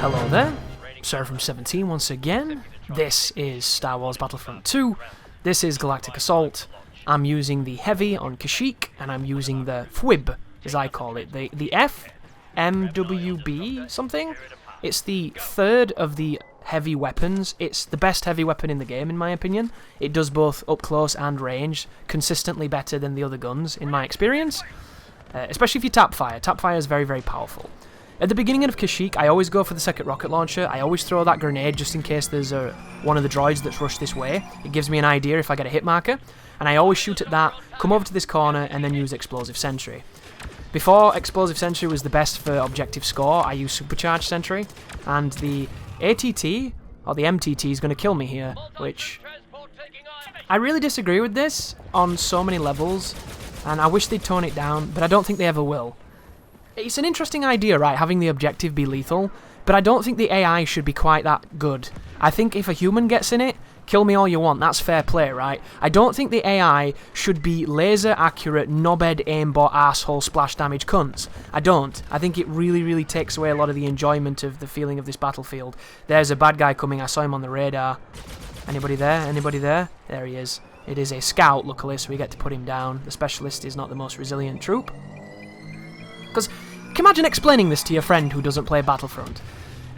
Hello there, Sarah from 17 once again. This is Star Wars Battlefront 2. This is Galactic Assault. I'm using the Heavy on Kashyyyk, and I'm using the FWB, as I call it. The FMWB something? It's the third of the heavy weapons. It's the best heavy weapon in the game, in my opinion. It does both up close and range, consistently better than the other guns, in my experience. Especially if you tap fire. Tap fire is very, very powerful. At the beginning of Kashyyyk, I always go for the second rocket launcher. I always throw that grenade just in case there's one of the droids that's rushed this way. It gives me an idea if I get a hit marker. And I always shoot at that, come over to this corner, and then use Explosive Sentry. Before Explosive Sentry was the best for objective score, I used Supercharged Sentry. And the ATT, or the MTT, is going to kill me here, which... I really disagree with this on so many levels, and I wish they'd tone it down, but I don't think they ever will. It's an interesting idea, right, having the objective be lethal, but I don't think the AI should be quite that good. I think if a human gets in it, kill me all you want, that's fair play, right? I don't think the AI should be laser-accurate, knobhead, aimbot, asshole, splash damage cunts. I don't. I think it really, really takes away a lot of the enjoyment of the feeling of this battlefield. There's a bad guy coming, I saw him on the radar. Anybody there? Anybody there? There he is. It is a scout, luckily, so we get to put him down. The specialist is not the most resilient troop. Because, imagine explaining this to your friend who doesn't play Battlefront.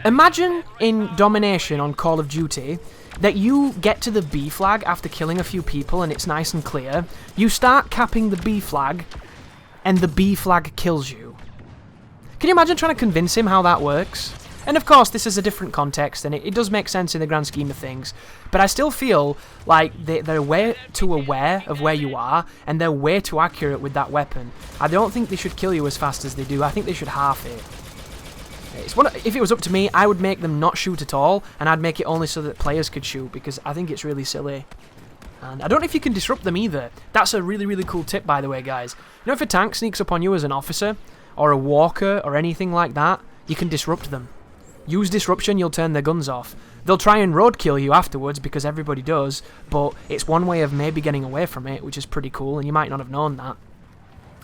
Imagine in Domination on Call of Duty that you get to the B flag after killing a few people and it's nice and clear. You start capping the B flag and the B flag kills you. Can you imagine trying to convince him how that works? And of course, this is a different context, and it does make sense in the grand scheme of things, but I still feel like they're way too aware of where you are, and they're way too accurate with that weapon. I don't think they should kill you as fast as they do. I think they should half it. If it was up to me, I would make them not shoot at all, and I'd make it only so that players could shoot, because I think it's really silly. And I don't know if you can disrupt them either. That's a really, really cool tip, by the way, guys. You know, if a tank sneaks up on you as an officer, or a walker, or anything like that, you can disrupt them. Use disruption, you'll turn their guns off. They'll try and roadkill you afterwards, because everybody does, but it's one way of maybe getting away from it, which is pretty cool, and you might not have known that.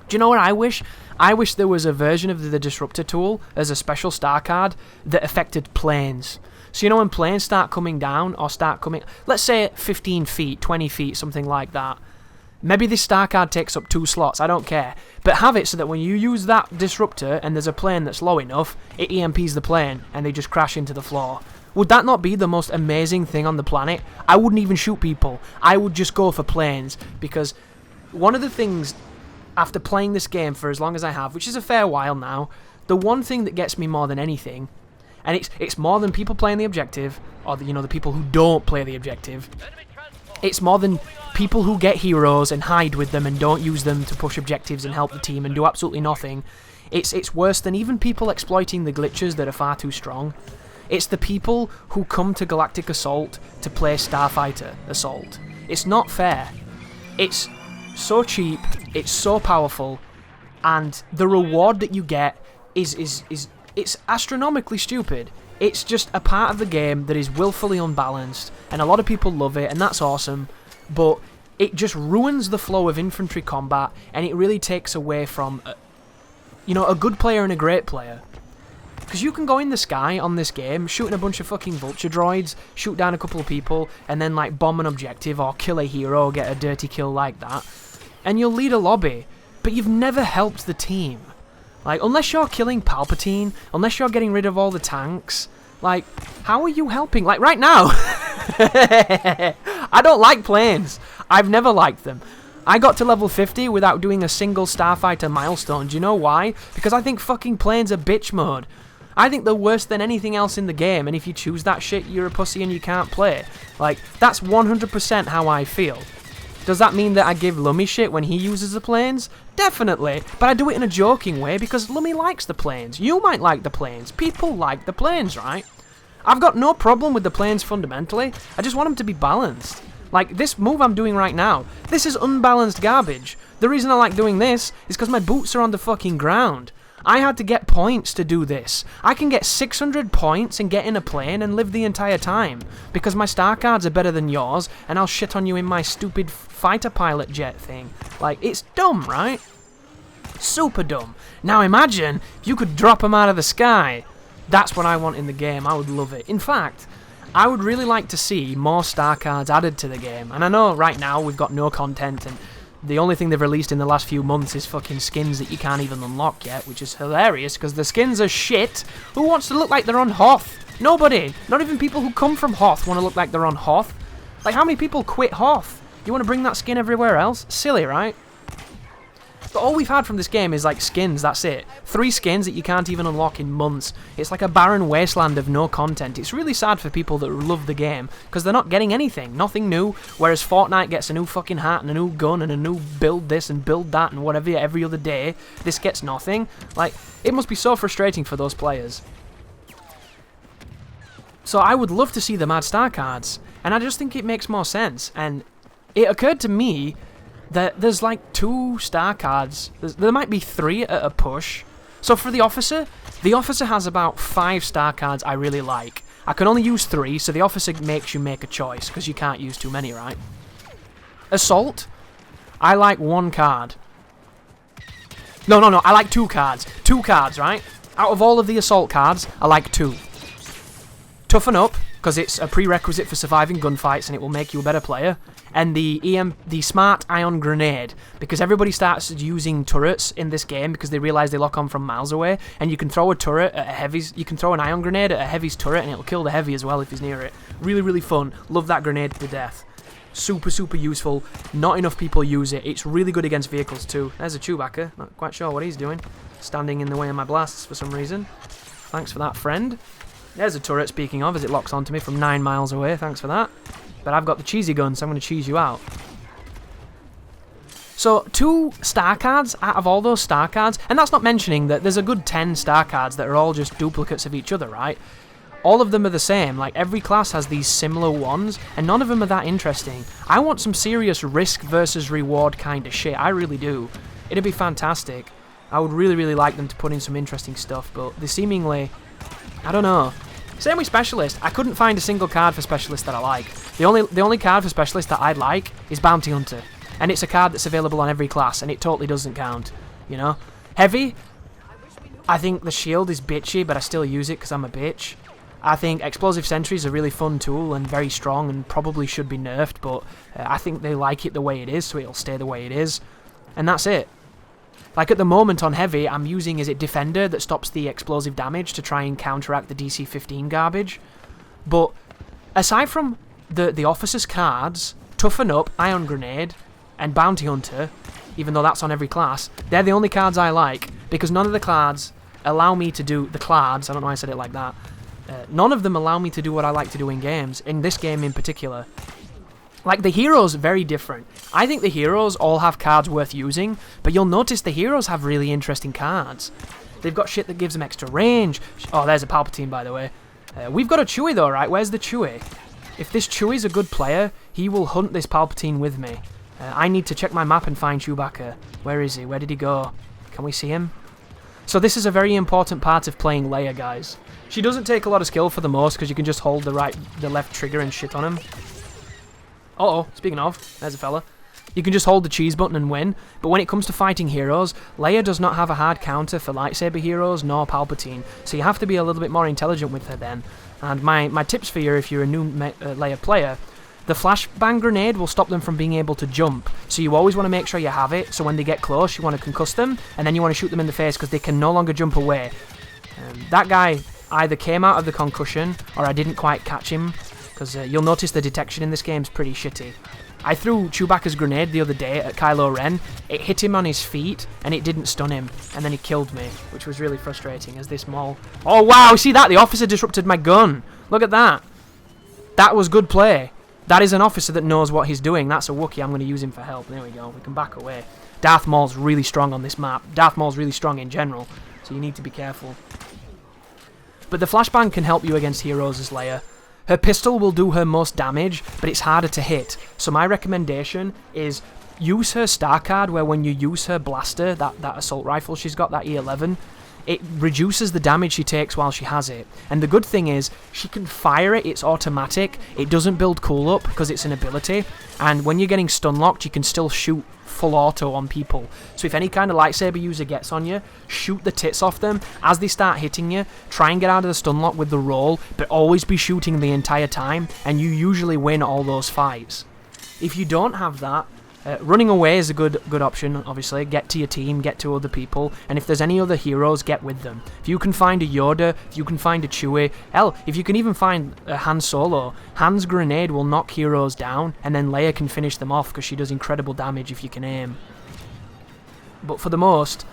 Do you know what I wish? I wish there was a version of the disruptor tool as a special star card that affected planes. So you know when planes start coming down, or start coming... Let's say 15 feet, 20 feet, something like that. Maybe this star card takes up 2 slots, I don't care. But have it so that when you use that disruptor and there's a plane that's low enough, it EMPs the plane and they just crash into the floor. Would that not be the most amazing thing on the planet? I wouldn't even shoot people. I would just go for planes, because one of the things, after playing this game for as long as I have, which is a fair while now, the one thing that gets me more than anything, and it's more than people playing the objective, or the people who don't play the objective, it's more than people who get heroes and hide with them and don't use them to push objectives and help the team and do absolutely nothing. It's worse than even people exploiting the glitches that are far too strong. It's the people who come to Galactic Assault to play Starfighter Assault. It's not fair. It's so cheap, it's so powerful, and the reward that you get is it's astronomically stupid. It's just a part of the game that is willfully unbalanced, and a lot of people love it, and that's awesome, but it just ruins the flow of infantry combat, and it really takes away from, a good player and a great player. Because you can go in the sky on this game, shooting a bunch of fucking vulture droids, shoot down a couple of people, and then, bomb an objective, or kill a hero, or get a dirty kill like that, and you'll lead a lobby, but you've never helped the team. Unless you're killing Palpatine, unless you're getting rid of all the tanks, how are you helping? Right now, I don't like planes. I've never liked them. I got to level 50 without doing a single Starfighter milestone. Do you know why? Because I think fucking planes are bitch mode. I think they're worse than anything else in the game, and if you choose that shit, you're a pussy and you can't play. That's 100% how I feel. Does that mean that I give Lummy shit when he uses the planes? Definitely, but I do it in a joking way because Lummy likes the planes. You might like the planes. People like the planes, right? I've got no problem with the planes fundamentally. I just want them to be balanced. This move I'm doing right now, this is unbalanced garbage. The reason I like doing this is because my boots are on the fucking ground. I had to get points to do this. I can get 600 points and get in a plane and live the entire time, because my star cards are better than yours, and I'll shit on you in my stupid fighter pilot jet thing. It's dumb, right? Super dumb. Now imagine if you could drop them out of the sky. That's what I want in the game. I would love it. In fact, I would really like to see more star cards added to the game. And I know right now we've got no content, and the only thing they've released in the last few months is fucking skins that you can't even unlock yet, which is hilarious because the skins are shit. Who wants to look like they're on Hoth? Nobody. Not even people who come from Hoth want to look like they're on Hoth. Like, how many people quit Hoth? You want to bring that skin everywhere else? Silly, right? But all we've had from this game is, like, skins, that's it. 3 skins that you can't even unlock in months. It's like a barren wasteland of no content. It's really sad for people that love the game, because they're not getting anything, nothing new, whereas Fortnite gets a new fucking hat and a new gun and a new build this and build that and whatever every other day. This gets nothing. Like, it must be so frustrating for those players. So I would love to see them add star cards, and I just think it makes more sense, and it occurred to me that there's like 2 star cards. There might be 3 at a push. So for the officer has about 5 star cards I really like. I can only use 3, so the officer makes you make a choice, because you can't use too many, right? Assault, I like 1 card. No, I like 2 cards. 2 cards, right? Out of all of the assault cards, I like 2. Toughen Up, because it's a prerequisite for surviving gunfights and it will make you a better player. And the Smart Ion Grenade, because everybody starts using turrets in this game because they realise they lock on from miles away, and you can throw a turret at a heavy's, you can throw an ion grenade at a heavy's turret and it'll kill the heavy as well if he's near it. Really, really fun. Love that grenade to death. Super, super useful. Not enough people use it. It's really good against vehicles too. There's a Chewbacca. Not quite sure what he's doing. Standing in the way of my blasts for some reason. Thanks for that, friend. There's a turret, speaking of, as it locks onto me from 9 miles away. Thanks for that. But I've got the cheesy gun, so I'm going to cheese you out. So, 2 star cards out of all those star cards, and that's not mentioning that there's a good 10 star cards that are all just duplicates of each other, right? All of them are the same. Like, every class has these similar ones, and none of them are that interesting. I want some serious risk versus reward kind of shit. I really do. It'd be fantastic. I would really, really like them to put in some interesting stuff, but they seemingly... I don't know. Same with Specialist. I couldn't find a single card for Specialist that I like. The only card for Specialist that I'd like is Bounty Hunter. And it's a card that's available on every class, and it totally doesn't count. You know? Heavy, I think the shield is bitchy, but I still use it because I'm a bitch. I think Explosive Sentry is a really fun tool and very strong and probably should be nerfed, but I think they like it the way it is, so it'll stay the way it is. And that's it. Like, at the moment on Heavy, I'm using, is it Defender, that stops the explosive damage to try and counteract the DC 15 garbage. But aside from the Officer's cards, Toughen Up, Ion Grenade, and Bounty Hunter, even though that's on every class, they're the only cards I like, because none of the cards allow me to do... The cards, I don't know why I said it like that. None of them allow me to do what I like to do in games, in this game in particular. Like, the heroes, very different. I think the heroes all have cards worth using, but you'll notice the heroes have really interesting cards. They've got shit that gives them extra range. Oh, there's a Palpatine, by the way. We've got a Chewie, though, right? Where's the Chewie? If this Chewie's a good player, he will hunt this Palpatine with me. I need to check my map and find Chewbacca. Where is he? Where did he go? Can we see him? So this is a very important part of playing Leia, guys. She doesn't take a lot of skill for the most, because you can just hold the left trigger and shit on him. Uh-oh, speaking of, there's a fella. You can just hold the cheese button and win, but when it comes to fighting heroes, Leia does not have a hard counter for lightsaber heroes nor Palpatine, so you have to be a little bit more intelligent with her then. And my tips for you if you're a new Leia player, the flashbang grenade will stop them from being able to jump, so you always want to make sure you have it, so when they get close you want to concuss them, and then you want to shoot them in the face because they can no longer jump away. That guy either came out of the concussion, or I didn't quite catch him, because you'll notice the detection in this game is pretty shitty. I threw Chewbacca's grenade the other day at Kylo Ren, it hit him on his feet, and it didn't stun him, and then he killed me, which was really frustrating as this Maul... Oh wow, see that? The officer disrupted my gun! Look at that! That was good play. That is an officer that knows what he's doing. That's a Wookiee, I'm going to use him for help. There we go, we can back away. Darth Maul's really strong on this map. Darth Maul's really strong in general, so you need to be careful. But the flashbang can help you against heroes as Leia. Her pistol will do her most damage, but it's harder to hit. So my recommendation is use her star card, where when you use her blaster, that assault rifle she's got, that E11, it reduces the damage she takes while she has it. And the good thing is, she can fire it, it's automatic, it doesn't build cool up because it's an ability, and when you're getting stun locked, you can still shoot full auto on people. So if any kind of lightsaber user gets on you, shoot the tits off them. As they start hitting you, try and get out of the stun lock with the roll, but always be shooting the entire time, and you usually win all those fights. If you don't have that, running away is a good option, obviously. Get to your team, get to other people, and if there's any other heroes, get with them. If you can find a Yoda, if you can find a Chewie, hell, if you can even find a Han Solo, Han's grenade will knock heroes down, and then Leia can finish them off because she does incredible damage if you can aim. But for the most,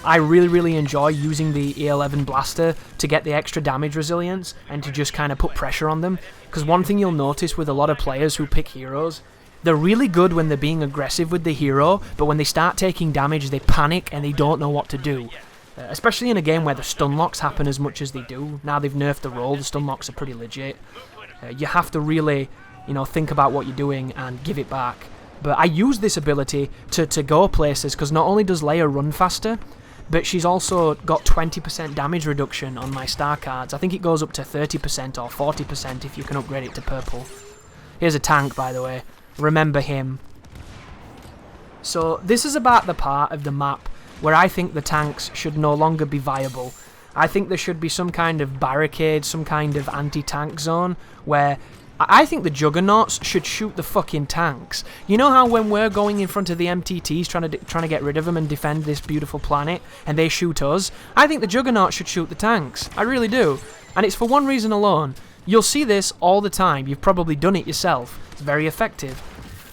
I really enjoy using the E11 blaster to get the extra damage resilience and to just kind of put pressure on them, because one thing you'll notice with a lot of players who pick heroes, they're really good when they're being aggressive with the hero, but when they start taking damage, they panic and they don't know what to do. Especially in a game where the stun locks happen as much as they do. Now they've nerfed the roll, the stun locks are pretty legit. You have to really, think about what you're doing and give it back. But I use this ability to go places, because not only does Leia run faster, but she's also got 20% damage reduction on my star cards. I think it goes up to 30% or 40% if you can upgrade it to purple. Here's a tank, by the way. Remember him. So this is about the part of the map where I think the tanks should no longer be viable. I think there should be some kind of barricade, some kind of anti-tank zone where I think the juggernauts should shoot the fucking tanks. You know how when we're going in front of the MTTs trying to get rid of them and defend this beautiful planet, and they shoot us? I think the juggernauts should shoot the tanks. I really do. And it's for one reason alone. You'll see this all the time. You've probably done it yourself. It's very effective.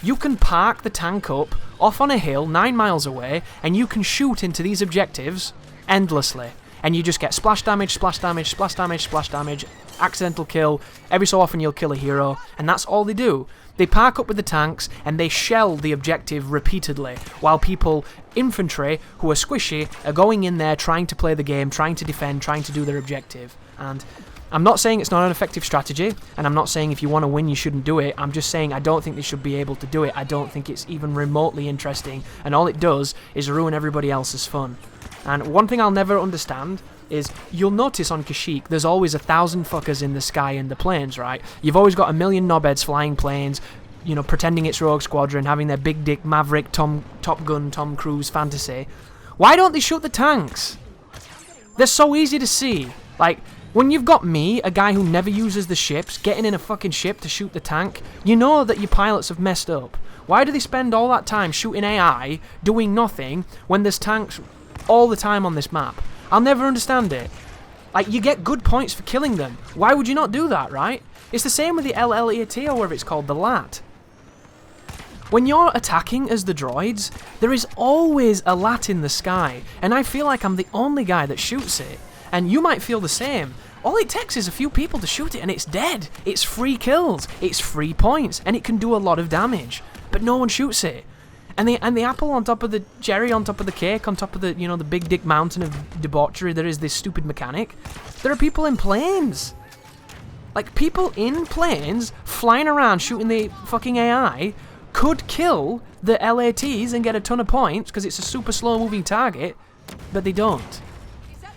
You can park the tank up off on a hill 9 miles away, and you can shoot into these objectives endlessly. And you just get splash damage, splash damage, splash damage, splash damage, accidental kill. Every so often you'll kill a hero, and that's all they do. They park up with the tanks, and they shell the objective repeatedly, while people, infantry, who are squishy, are going in there trying to play the game, trying to defend, trying to do their objective. And I'm not saying it's not an effective strategy, and I'm not saying if you want to win you shouldn't do it. I'm just saying I don't think they should be able to do it. I don't think it's even remotely interesting, and all it does is ruin everybody else's fun. And one thing I'll never understand is, you'll notice on Kashyyyk there's always 1,000 fuckers in the sky in the planes, right? You've always got a million knobheads flying planes, pretending it's Rogue Squadron, having their big dick Maverick, Top Gun, Tom Cruise fantasy. Why don't they shoot the tanks? They're so easy to see. Like, when you've got me, a guy who never uses the ships, getting in a fucking ship to shoot the tank, you know that your pilots have messed up. Why do they spend all that time shooting AI, doing nothing, when there's tanks all the time on this map? I'll never understand it. Like, you get good points for killing them. Why would you not do that, right? It's the same with the lethality, or whatever it's called, the lat. When you're attacking as the droids, there is always a lat in the sky, and I feel like I'm the only guy that shoots it. And you might feel the same. All it takes is a few people to shoot it and it's dead. It's free kills, it's free points, and it can do a lot of damage. But no one shoots it. And the apple on top of the cherry, on top of the cake, on top of the, the big dick mountain of debauchery that is this stupid mechanic, there are people in planes. Like, people in planes flying around shooting the fucking AI could kill the LATs and get a ton of points because it's a super slow moving target, but they don't.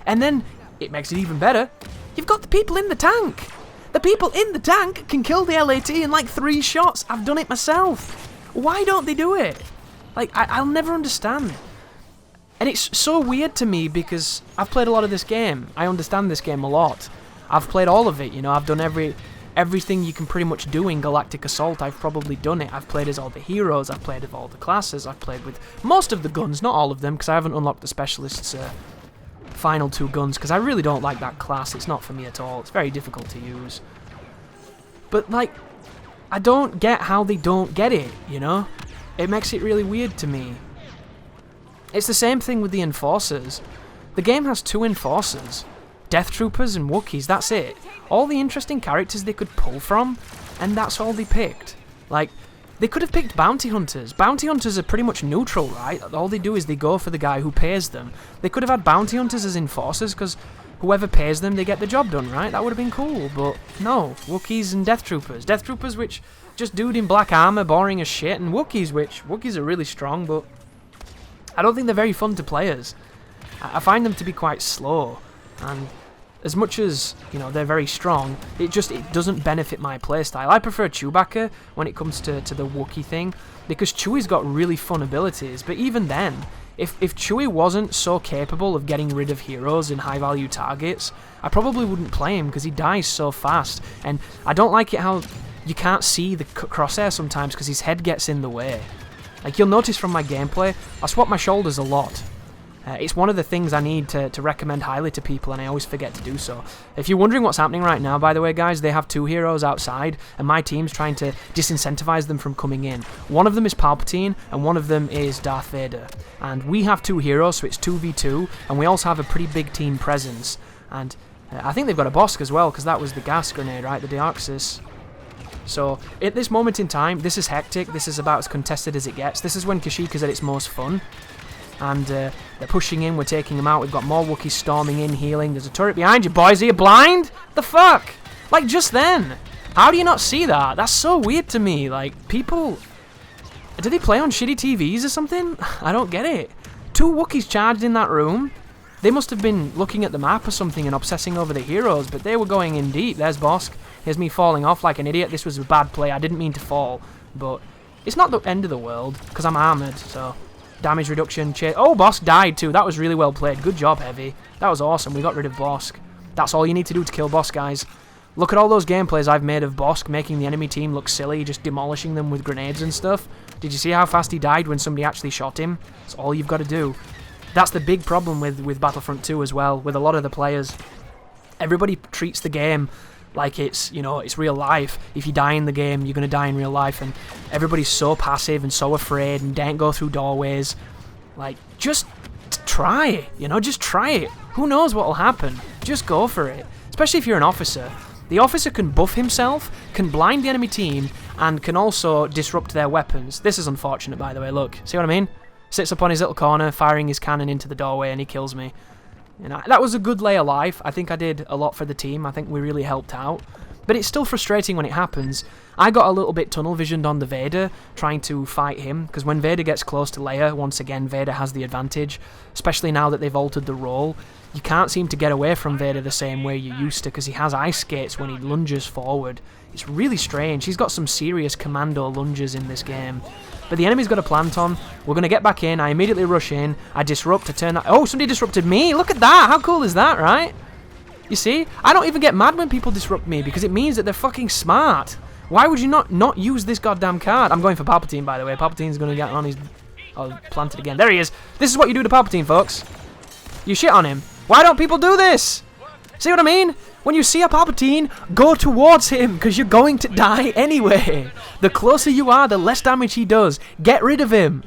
And then it makes it even better. You've got the people in the tank. The people in the tank can kill the LAT in like 3 shots. I've done it myself. Why don't they do it? Like, I'll never understand. And it's so weird to me because I've played a lot of this game. I understand this game a lot. I've played all of it, I've done everything you can pretty much do in Galactic Assault. I've probably done it. I've played as all the heroes. I've played with all the classes. I've played with most of the guns, not all of them, because I haven't unlocked the specialists' final 2 guns, because I really don't like that class. It's not for me at all. It's very difficult to use. But, like, I don't get how they don't get it, It makes it really weird to me. It's the same thing with the Enforcers. The game has 2 Enforcers. Death Troopers and Wookiees, that's it. All the interesting characters they could pull from, and that's all they picked. Like, they could have picked Bounty Hunters. Bounty Hunters are pretty much neutral, right? All they do is they go for the guy who pays them. They could have had Bounty Hunters as Enforcers, because whoever pays them, they get the job done, right? That would have been cool, but no. Wookiees and Death Troopers. Death Troopers, which just dude in black armor, boring as shit, and Wookiees, which Wookiees are really strong, but I don't think they're very fun to play as. I find them to be quite slow, and as much as, you know, they're very strong, it doesn't benefit my playstyle. I prefer Chewbacca when it comes to the Wookiee thing, because Chewie's got really fun abilities, but even then, if Chewie wasn't so capable of getting rid of heroes and high-value targets, I probably wouldn't play him, because he dies so fast, and I don't like it how you can't see the crosshair sometimes because his head gets in the way. Like, you'll notice from my gameplay, I swap my shoulders a lot. It's one of the things I need to recommend highly to people, and I always forget to do so. If you're wondering what's happening right now, by the way, guys, they have 2 heroes outside, and my team's trying to disincentivize them from coming in. One of them is Palpatine, and one of them is Darth Vader. And we have 2 heroes, so it's 2v2, and we also have a pretty big team presence. And I think they've got a Bosk as well, because that was the gas grenade, right? The Deoxys. So, at this moment in time, this is hectic. This is about as contested as it gets. This is when Kashyyyk is at its most fun. And they're pushing in, we're taking them out. We've got more Wookiees storming in, healing. There's a turret behind you, boys. Are you blind? The fuck? Like, just then. How do you not see that? That's so weird to me. Like, people... Do they play on shitty TVs or something? I don't get it. 2 Wookiees charged in that room. They must have been looking at the map or something and obsessing over the heroes, but they were going in deep. There's Bosk. Here's me falling off like an idiot. This was a bad play. I didn't mean to fall, but it's not the end of the world, because I'm armoured, so... Damage reduction, oh, Bosk died too. That was really well played. Good job, Heavy. That was awesome. We got rid of Bosk. That's all you need to do to kill Bosk, guys. Look at all those gameplays I've made of Bosk making the enemy team look silly, just demolishing them with grenades and stuff. Did you see how fast he died when somebody actually shot him? That's all you've got to do. That's the big problem with Battlefront 2 as well, with a lot of the players. Everybody treats the game like it's, you know, it's real life. If you die in the game, you're going to die in real life, and everybody's so passive and so afraid and daren't go through doorways. Like, just try, you know, just try it. Who knows what will happen? Just go for it. Especially if you're an officer. The officer can buff himself, can blind the enemy team, and can also disrupt their weapons. This is unfortunate, by the way, look. See what I mean? Sits up on his little corner, firing his cannon into the doorway, and he kills me. You know, that was a good Leia life. I think I did a lot for the team. I think we really helped out. But it's still frustrating when it happens. I got a little bit tunnel visioned on the Vader, trying to fight him, because when Vader gets close to Leia, once again, Vader has the advantage, especially now that they've altered the role. You can't seem to get away from Vader the same way you used to, because he has ice skates when he lunges forward. It's really strange. He's got some serious commando lunges in this game. But the enemy's got a plant on. We're going to get back in. I immediately rush in. I disrupt to turn that... Oh, somebody disrupted me. Look at that. How cool is that, right? You see? I don't even get mad when people disrupt me because it means that they're fucking smart. Why would you not use this goddamn card? I'm going for Palpatine, by the way. Palpatine's going to get on his... Oh, planted again. There he is. This is what you do to Palpatine, folks. You shit on him. Why don't people do this? See what I mean? When you see a Palpatine, go towards him, because you're going to die anyway. The closer you are, the less damage he does. Get rid of him.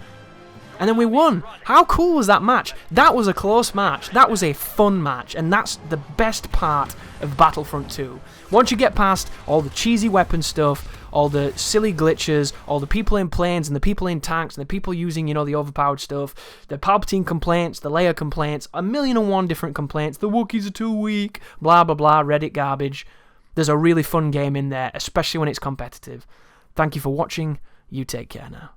And then we won. How cool was that match? That was a close match. That was a fun match, and that's the best part of Battlefront 2. Once you get past all the cheesy weapon stuff, all the silly glitches, all the people in planes and the people in tanks and the people using, you know, the overpowered stuff, the Palpatine complaints, the Leia complaints, 1,000,001 different complaints, the Wookiees are too weak, blah, blah, blah, Reddit garbage. There's a really fun game in there, especially when it's competitive. Thank you for watching. You take care now.